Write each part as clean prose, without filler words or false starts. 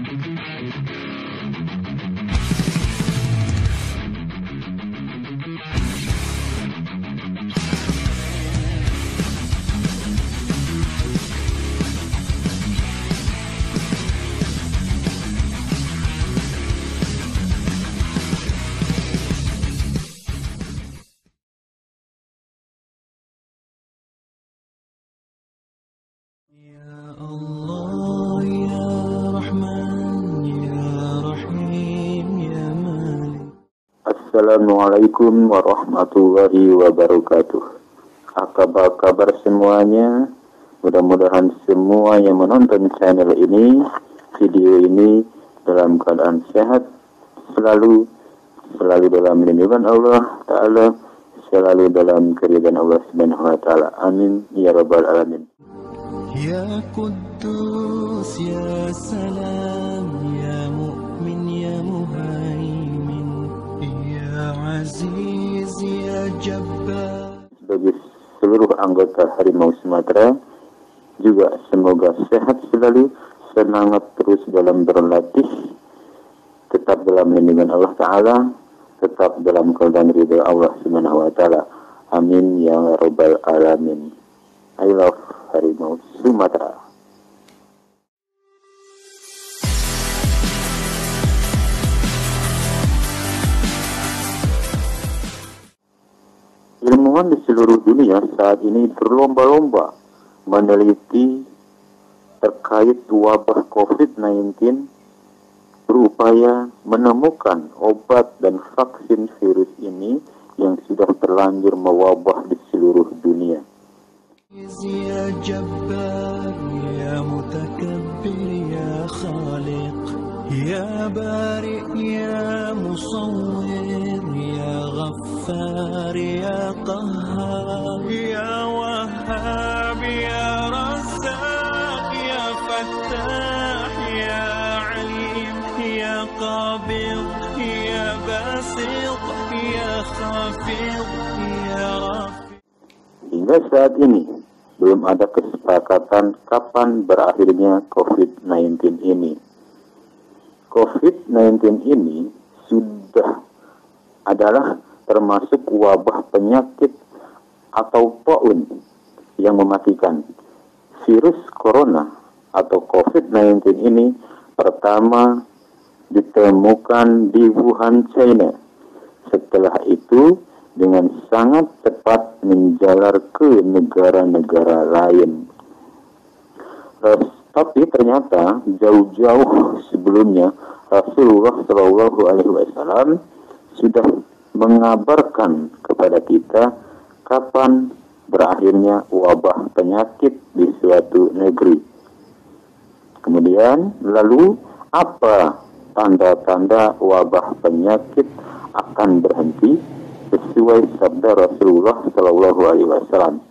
Ya Allah, Ya Rahman, Ya Rahim, Ya Malik. Assalamualaikum warahmatullahi wabarakatuh. Apa kabar semuanya? Mudah-mudahan semua yang menonton channel ini, video ini dalam keadaan sehat, selalu dalam lindungan Allah Ta'ala, selalu dalam keridhaan Allah Subhanahu wa Ta'ala. Amin ya rabbal alamin. Ya Quddus, Ya Salam, Ya Mu'min, Ya Muhaimin, Ya Aziz, Ya Jabbar. Bagi seluruh anggota Harimau Sumatera, juga semoga sehat selalu, semangat terus dalam berlatih, tetap dalam lindungan Allah Ta'ala, tetap dalam keridhaan ridha Allah Subhanahu wa Ta'ala. Amin ya rabbal alamin. I love Harimau Sumatera. Ilmuwan di seluruh dunia saat ini berlomba-lomba meneliti terkait wabah COVID-19, berupaya menemukan obat dan vaksin virus ini yang sudah terlanjur mewabah di seluruh dunia. Ya Jabbar, Ya Mutakabbir, Ya Khaliq, Ya Bari, Ya Musawwir, Ya Ghaffar, Ya Qahhar, Ya Wahhab, Ya Razzaq, Ya Fattah, Ya Alim, Ya Qabid, Ya Basit, Ya Khafid, Ya Rafi. Hingga saat ini belum ada kesepakatan kapan berakhirnya COVID-19 ini. COVID-19 ini sudah adalah termasuk wabah penyakit atau taun yang mematikan. Virus corona atau COVID-19 ini pertama ditemukan di Wuhan, China. Setelah itu dengan sangat cepat menjalar ke negara-negara lain. Tapi ternyata jauh-jauh sebelumnya Rasulullah Shallallahu Alaihi Wasallam sudah mengabarkan kepada kita kapan berakhirnya wabah penyakit di suatu negeri. Kemudian lalu apa tanda-tanda wabah penyakit akan berhenti sesuai sabda Rasulullah Shallallahu Alaihi Wasallam,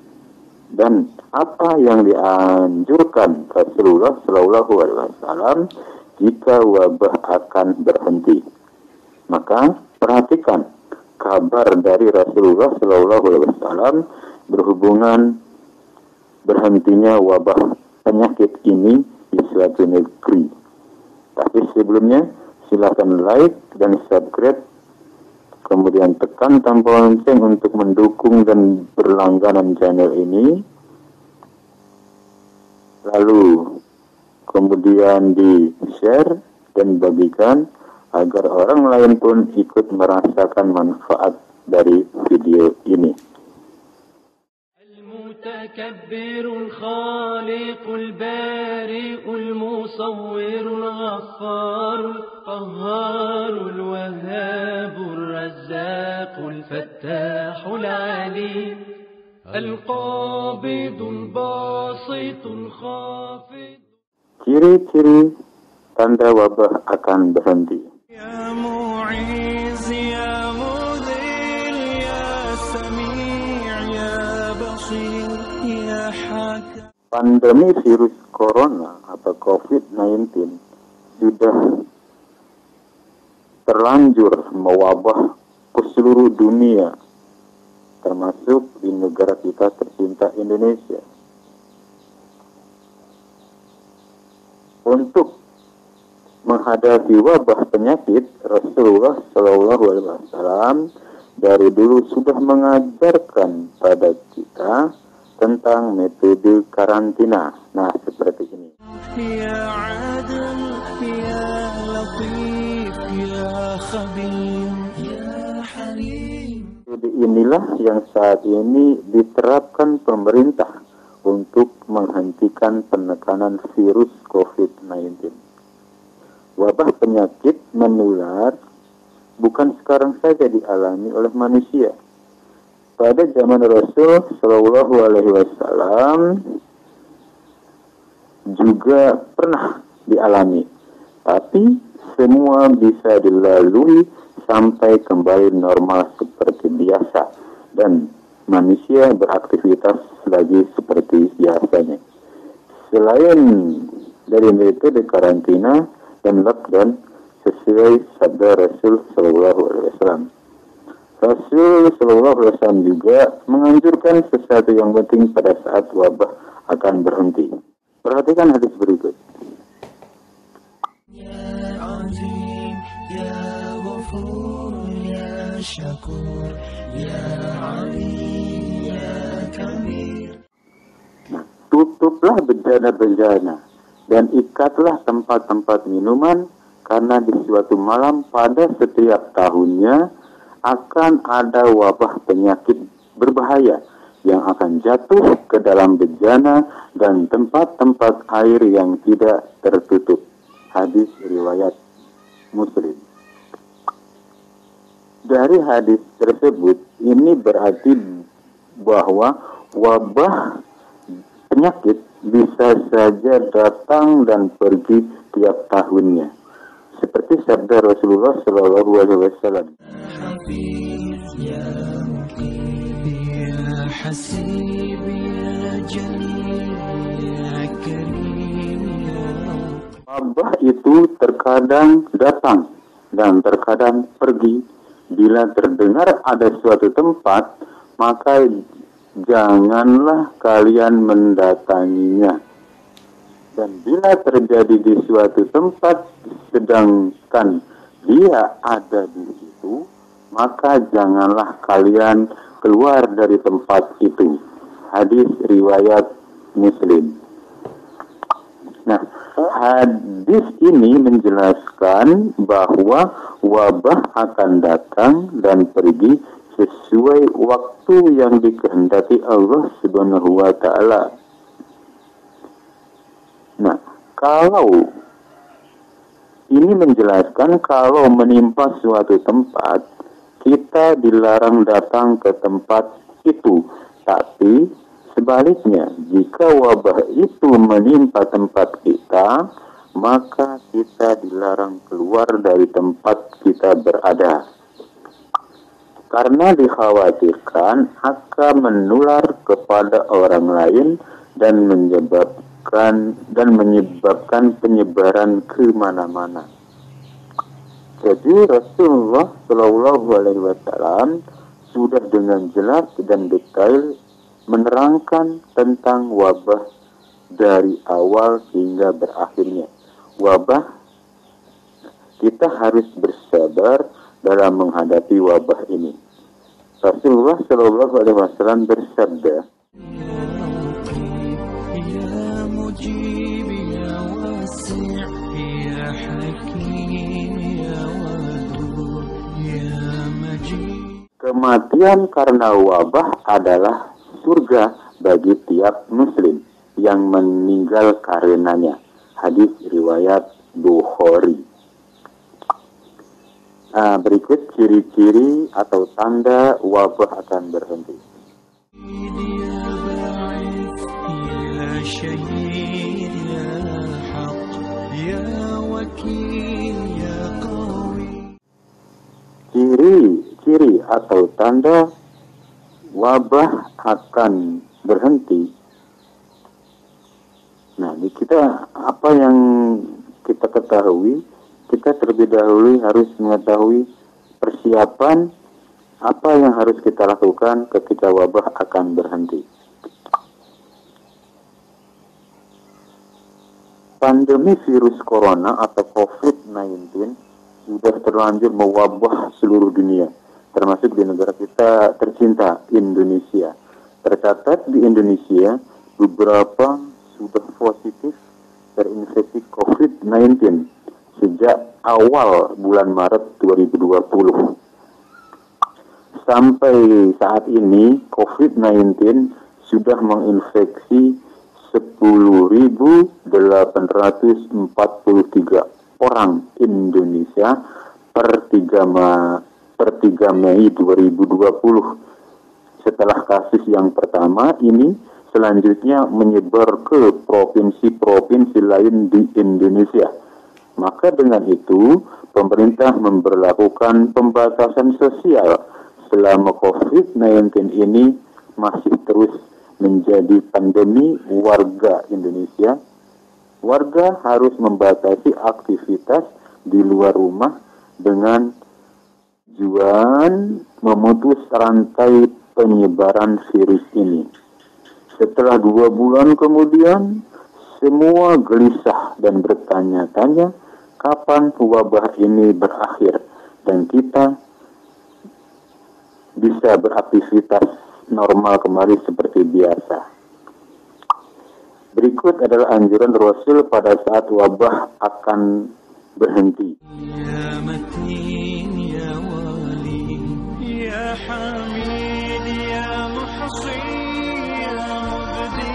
dan apa yang dianjurkan Rasulullah Shallallahu Alaihi Wasallam jika wabah akan berhenti. Maka perhatikan kabar dari Rasulullah Shallallahu Alaihi Wasallam berhubungan berhentinya wabah penyakit ini di suatu negeri. Tapi sebelumnya silakan like dan subscribe, kemudian tekan tombol lonceng untuk mendukung dan berlangganan channel ini. Lalu kemudian di-share dan bagikan agar orang lain pun ikut merasakan manfaat dari video ini. المتكبر الخالق البارئ المصور الغفار القهار الوهاب الرزاق الفتاح العليم القابض الباسط الخافض. Ciri-ciri tanda wabah akan berhenti. Ya Mu'iz, Ya Mudhil, Ya Sami' Ya Basir, Ya Hakim. Pandemi virus corona atau COVID-19 sudah terlanjur mewabah ke seluruh dunia, termasuk di negara kita tercinta Indonesia. Untuk menghadapi wabah penyakit, Rasulullah Shallallahu Alaihi Wasallam dari dulu sudah mengajarkan pada kita tentang metode karantina. Nah, seperti ini. يا عادل يا لطيف يا خبير يا حليم. Metode inilah yang saat ini diterapkan pemerintah untuk menghentikan penekanan virus COVID-19. Wabah penyakit menular bukan sekarang saja dialami oleh manusia. Pada zaman Rasul Shallallahu Alaihi Wasallam juga pernah dialami, tapi semua bisa dilalui sampai kembali normal seperti biasa dan manusia beraktivitas lagi seperti biasanya. Selain dari metode karantina dan lockdown sesuai sabda Rasul Shallallahu Alaihi Wasallam. Rasul Shallallahu Alaihi Wasallam juga menganjurkan sesuatu yang penting pada saat wabah akan berhenti. Perhatikan hadis berikut. يا عظيم يا غفور يا شكور يا عليم يا كبير. Tutuplah bejana-bejana dan ikatlah tempat-tempat minuman, karena di suatu malam pada setiap tahunnya akan ada wabah penyakit berbahaya yang akan jatuh ke dalam bejana dan tempat-tempat air yang tidak tertutup. Hadis riwayat Muslim. Dari hadis tersebut, ini berarti bahwa wabah penyakit bisa saja datang dan pergi tiap tahunnya, seperti sabda Rasulullah Shallallahu Alaihi Wasallam. حفيظ يا مقيم يا حسيب يا جليل يا كريم يا Wabah itu terkadang datang dan terkadang pergi. Bila terdengar ada suatu tempat, maka janganlah kalian mendatanginya. Dan bila terjadi di suatu tempat, sedangkan dia ada di situ, maka janganlah kalian keluar dari tempat itu. Hadis riwayat Muslim. Nah, hadis ini menjelaskan bahwa wabah akan datang dan pergi sesuai waktu yang dikehendaki Allah Subhanahu wa Ta'ala. Nah, kalau ini menjelaskan kalau menimpa suatu tempat, kita dilarang datang ke tempat itu. Tapi sebaliknya, jika wabah itu menimpa tempat kita, maka kita dilarang keluar dari tempat kita berada. Karena dikhawatirkan akan menular kepada orang lain dan menyebabkan penyebaran ke mana-mana. Jadi Rasulullah Shallallahu Alaihi Wasallam sudah dengan jelas dan detail menerangkan tentang wabah dari awal hingga berakhirnya. Wabah, kita harus bersabar dalam menghadapi wabah ini. Rasulullah Shallallahu Alaihi Wasallam bersabda, يا مجيب يا واسع يا حكيم يا ودود يا مجيد. kematian karena wabah adalah surga bagi tiap muslim yang meninggal karenanya. Hadis riwayat Bukhari. Berikut ciri-ciri atau tanda wabah akan berhenti. يا باعث يا شهيد يا حق يا وكيل يا قوي. Ciri-ciri atau tanda wabah akan berhenti. Nah, di kita apa yang kita ketahui, kita terlebih dahulu harus mengetahui persiapan apa yang harus kita lakukan ketika wabah akan berhenti. pandemi virus corona atau COVID-19 sudah terlanjur mewabah seluruh dunia, termasuk di negara kita tercinta, Indonesia. Tercatat di Indonesia, beberapa sudah positif terinfeksi COVID-19 sejak awal bulan Maret 2020. Sampai saat ini, COVID-19 sudah menginfeksi 10.843 orang Indonesia per 3 Mei 2020. Setelah kasus yang pertama ini selanjutnya menyebar ke provinsi-provinsi lain di Indonesia. Maka dengan itu, pemerintah memberlakukan pembatasan sosial selama COVID-19 ini masih terus menjadi pandemi warga Indonesia. Warga harus membatasi aktivitas di luar rumah dengan tujuan memutus rantai penyebaran virus ini. Setelah 2 bulan kemudian, semua gelisah dan bertanya-tanya kapan wabah ini berakhir dan kita bisa beraktivitas normal kembali seperti biasa. Berikut adalah anjuran Rasul pada saat wabah akan berhenti. Ya Matin, Ya Wali, Ya Hamid, Ya Muhsi, Ya Mubdi,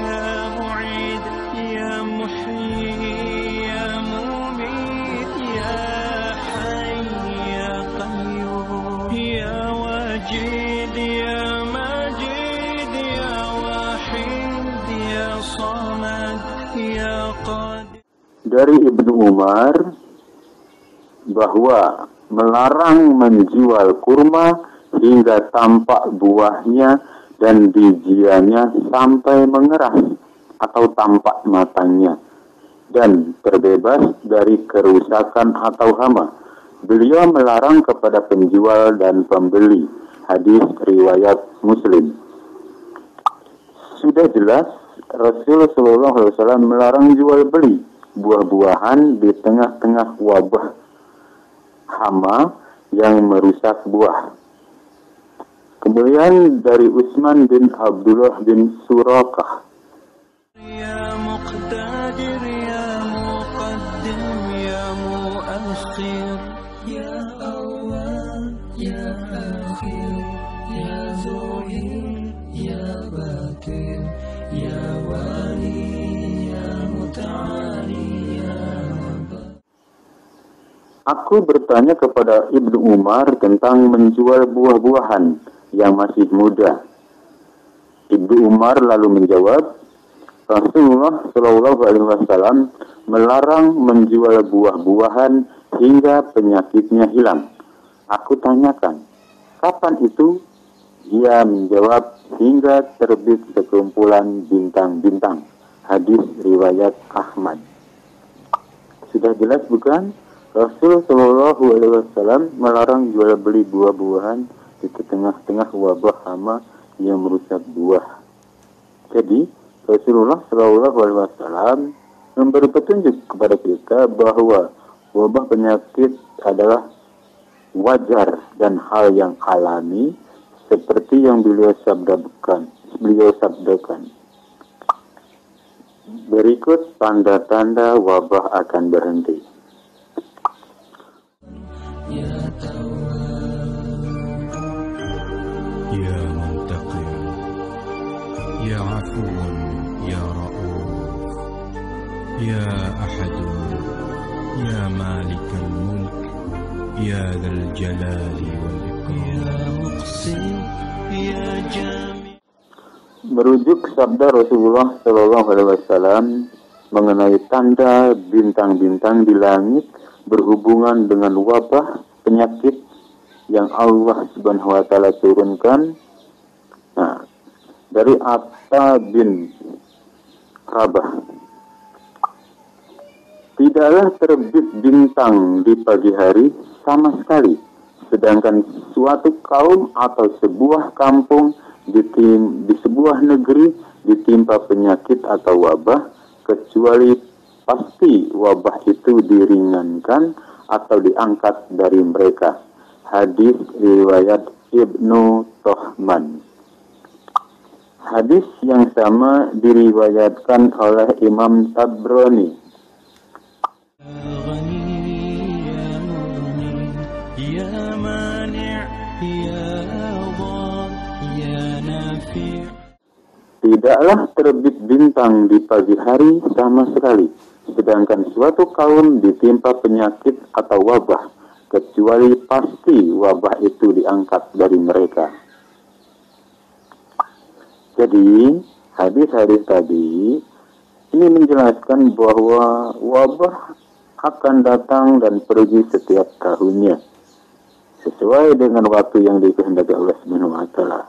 Ya Mu'id, Ya Muhyi, Ya Mumit, Ya Hayy, Ya Qayyum, Ya Wajid, Ya Majid, Ya Wahid, Ya Samad, Ya Qadir. Dari Ibnu Umar bahwa melarang menjual kurma hingga tampak buahnya dan bijiannya sampai mengeras atau tampak matangnya dan terbebas dari kerusakan atau hama. Beliau melarang kepada penjual dan pembeli. Hadis riwayat Muslim. Sudah jelas Rasulullah SAW melarang jual beli buah-buahan di tengah-tengah wabah hama yang merusak buah. Kemudian dari Utsman bin Abdullah bin Surakah. Ya Muqtadir, Ya Muqaddim, Ya Muakhir, Ya Awwal, Ya Akhir, Ya Zuhir, Ya Batin, Ya Wali, Ya Muta'ali, Ya Rabb. Aku bertanya kepada Ibnu Umar tentang menjual buah-buahan yang masih muda. Ibnu Umar lalu menjawab, Rasulullah Shallallahu Alaihi Wasallam melarang menjual buah-buahan hingga penyakitnya hilang. Aku tanyakan, kapan itu? Ia menjawab, hingga terbit sekumpulan bintang-bintang. Hadis riwayat Ahmad. Sudah jelas bukan? Rasul Shallallahu Alaihi Wasallam melarang jual beli buah-buahan di tengah-tengah wabah hama yang merusak buah. Jadi Rasulullah Shallallahu Alaihi Wasallam memberi petunjuk kepada kita bahwa wabah penyakit adalah wajar dan hal yang alami, seperti yang beliau sabdakan. Berikut tanda-tanda wabah akan berhenti. Ya Tawwab, Ya Muntaqim, Ya Afuwan, Ya Ra'uf, Ya Ahadun, Ya Malikal Mulk, Ya Dzal Jalali wal Ikram, Ya Muqsim, Ya Jami. Merujuk sabda Rasulullah Shallallahu Alaihi Wasallam mengenai tanda bintang-bintang di langit berhubungan dengan wabah penyakit yang Allah Subhanahu Wa Taala turunkan. Nah, dari Atta bin Rabah, tidaklah terbit bintang di pagi hari sama sekali, sedangkan suatu kaum atau sebuah kampung di sebuah negeri ditimpa penyakit atau wabah, kecuali pasti wabah itu diringankan atau diangkat dari mereka. Hadis riwayat Ibnu Tohman. Hadis yang sama diriwayatkan oleh Imam Tabrani. Tidaklah terbit bintang di pagi hari sama sekali, sedangkan suatu kaum ditimpa penyakit atau wabah, kecuali pasti wabah itu diangkat dari mereka. Jadi, hadis-hadis tadi ini menjelaskan bahwa wabah akan datang dan pergi setiap tahunnya, sesuai dengan waktu yang dikehendaki Allah Subhanahu wa Ta'ala.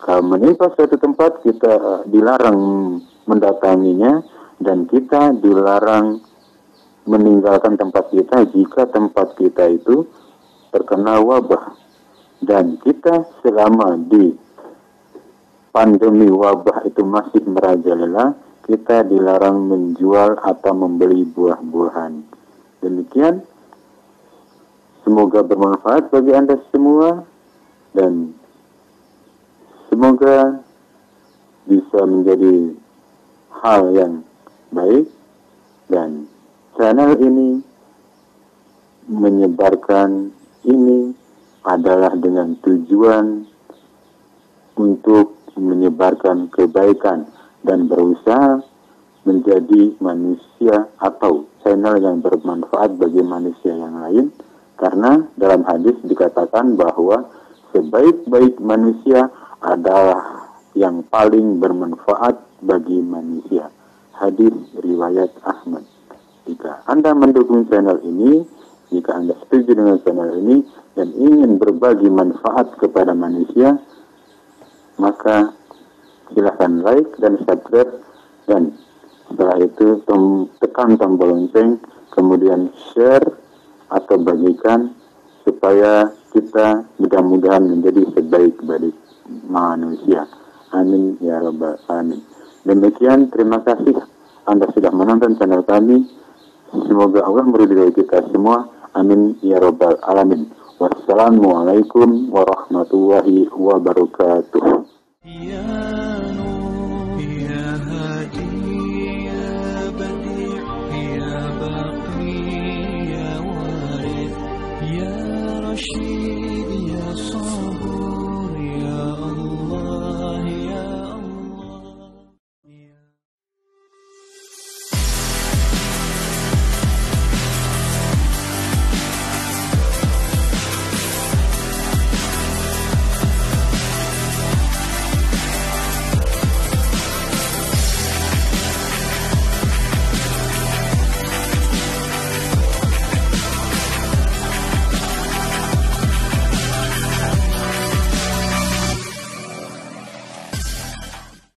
Kalau menimpa suatu tempat, kita dilarang mendatanginya dan kita dilarang meninggalkan tempat kita jika tempat kita itu terkena wabah. Dan kita selama di pandemi wabah itu masih merajalela, kita dilarang menjual atau membeli buah-buahan. Demikian, semoga bermanfaat bagi Anda semua dan semoga bisa menjadi hal yang baik, dan channel ini menyebarkan ini adalah dengan tujuan untuk menyebarkan kebaikan dan berusaha menjadi manusia atau channel yang bermanfaat bagi manusia yang lain, karena dalam hadis dikatakan bahwa sebaik-baik manusia adalah yang paling bermanfaat bagi manusia. Hadis riwayat Ahmad. Jika Anda mendukung channel ini, jika Anda setuju dengan channel ini dan ingin berbagi manfaat kepada manusia, maka silahkan like dan subscribe, dan setelah itu tekan tombol lonceng, kemudian share atau bagikan supaya kita mudah-mudahan menjadi sebaik-baik manusia. Amin ya rabbal alamin. Demikian, terima kasih Anda sudah menonton channel kami. Semoga Allah meridhai kita semua. Amin ya rabbal alamin. Wassalamualaikum warahmatullahi wabarakatuh.